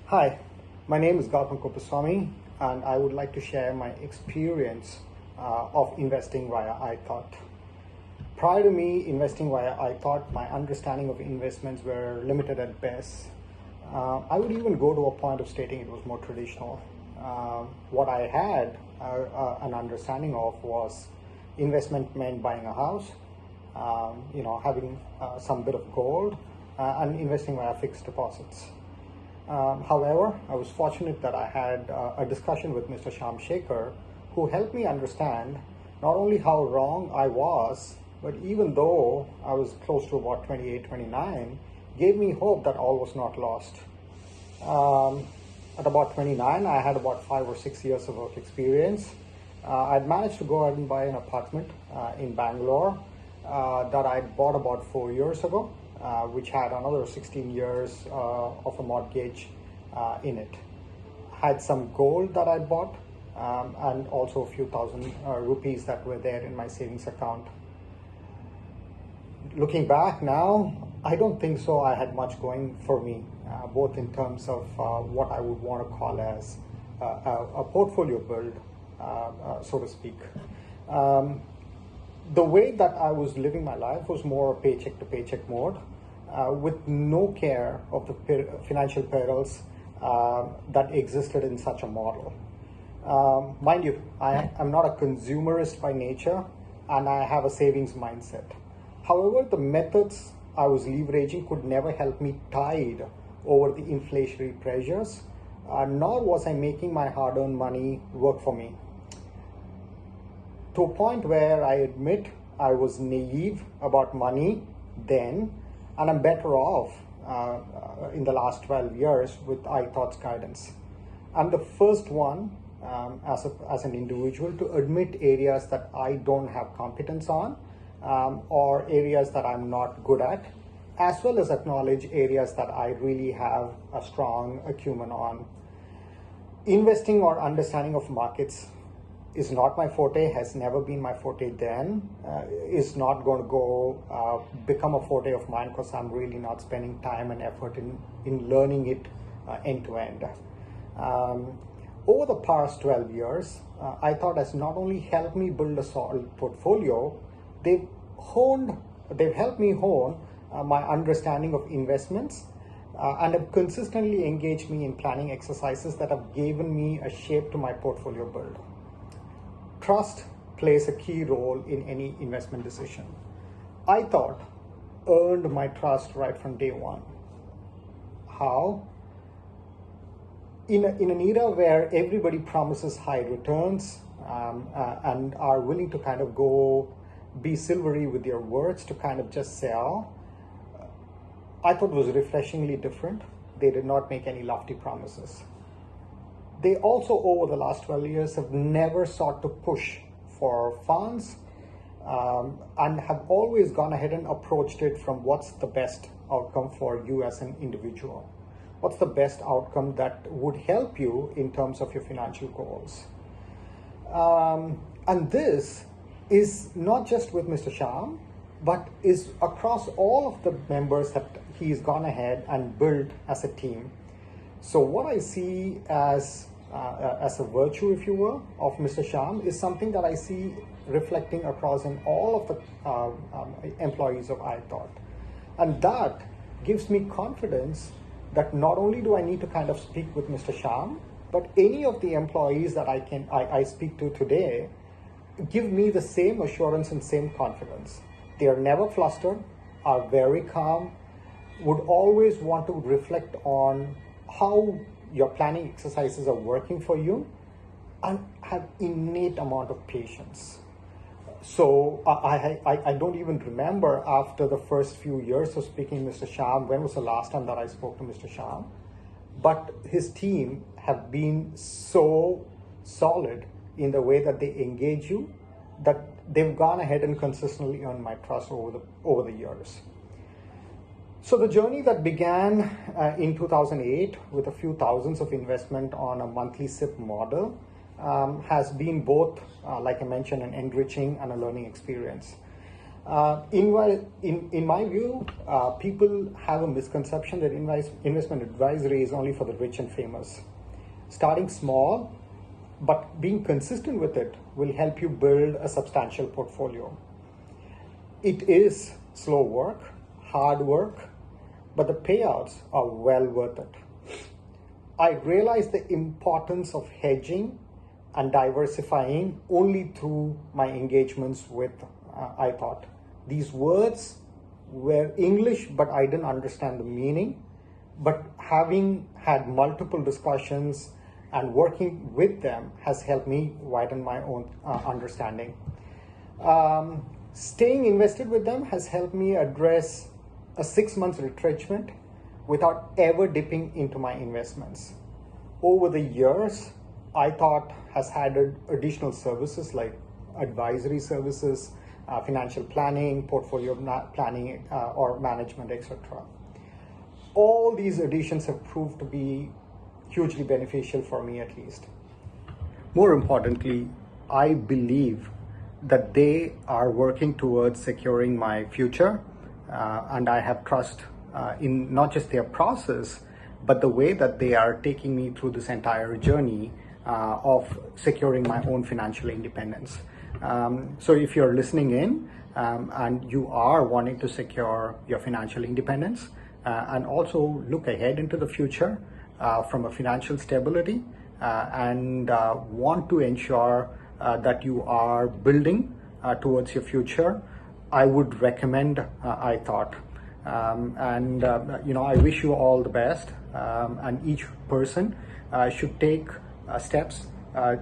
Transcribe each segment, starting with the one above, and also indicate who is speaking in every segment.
Speaker 1: Hi, my name is Gautam Kuppusamy, and I would like to share my experience of investing via ithought. Prior to me investing via ithought, my understanding of investments were limited at best. I would even go to a point of stating it was more traditional. What I had an understanding of was investment meant buying a house, having some bit of gold, and investing via fixed deposits. However, I was fortunate that I had a discussion with Mr. Shyam Shekhar, who helped me understand not only how wrong I was, but even though I was close to about 28, 29, gave me hope that all was not lost. At about 29, I had about 5 or 6 years of work experience. I'd managed to go ahead and buy an apartment in Bangalore that I bought about 4 years ago, which had another 16 years of a mortgage in it. Had some gold that I bought and also a few thousand rupees that were there in my savings account. Looking back now, I don't think so I had much going for me, both in terms of what I would want to call as a portfolio build, so to speak. The way that I was living my life was more paycheck to paycheck mode, with no care of the financial perils that existed in such a model. Mind you, I'm not a consumerist by nature, and I have a savings mindset. However, the methods I was leveraging could never help me tide over the inflationary pressures, nor was I making my hard-earned money work for me. To a point where I admit I was naive about money then, and I'm better off in the last 12 years with ithought's guidance. I'm the first one as an individual to admit areas that I don't have competence on, or areas that I'm not good at, as well as acknowledge areas that I really have a strong acumen on. Investing or understanding of markets is not my forte, has never been my forte then, is not going to go become a forte of mine, because I'm really not spending time and effort in learning it end to end. Over the past 12 years, ithought has not only helped me build a solid portfolio, they've helped me hone my understanding of investments, and have consistently engaged me in planning exercises that have given me a shape to my portfolio build. Trust plays a key role in any investment decision. ithought earned my trust right from day one. How? In an era where everybody promises high returns and are willing to kind of go be silvery with their words to kind of just sell, ithought was refreshingly different. They did not make any lofty promises. They also, over the last 12 years, have never sought to push for funds and have always gone ahead and approached it from what's the best outcome for you as an individual. What's the best outcome that would help you in terms of your financial goals? And this is not just with Mr. Shyam, but is across all of the members that he's gone ahead and built as a team. So what I see as a virtue, if you will, of Mr. Shyam is something that I see reflecting across in all of the employees of ithought. And that gives me confidence that not only do I need to kind of speak with Mr. Shyam, but any of the employees that I speak to today give me the same assurance and same confidence. They are never flustered, are very calm, would always want to reflect on how your planning exercises are working for you, and have innate amount of patience. So I don't even remember after the first few years of speaking to Mr. Shyam, when was the last time that I spoke to Mr. Shyam? But his team have been so solid in the way that they engage you, that they've gone ahead and consistently earned my trust over the years. So the journey that began in 2008 with a few thousands of investment on a monthly SIP model has been both, like I mentioned, an enriching and a learning experience. In my view, people have a misconception that investment advisory is only for the rich and famous. Starting small, but being consistent with it will help you build a substantial portfolio. It is slow work, hard work, but the payouts are well worth it. I realized the importance of hedging and diversifying only through my engagements with ithought. These words were English, but I didn't understand the meaning. But having had multiple discussions and working with them has helped me widen my own understanding. Staying invested with them has helped me address a 6 month retrenchment without ever dipping into my investments. Over the years, ithought has added additional services like advisory services, financial planning, portfolio planning or management, etc. All these additions have proved to be hugely beneficial for me, at least. More importantly, I believe that they are working towards securing my future, and I have trust in not just their process, but the way that they are taking me through this entire journey of securing my own financial independence. So if you're listening in and you are wanting to secure your financial independence and also look ahead into the future from a financial stability and want to ensure that you are building towards your future, I would recommend ithought. I wish you all the best, and each person should take steps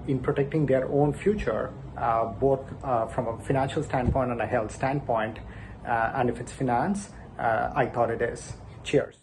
Speaker 1: in protecting their own future, both from a financial standpoint and a health standpoint. And if it's finance, ithought it is. Cheers.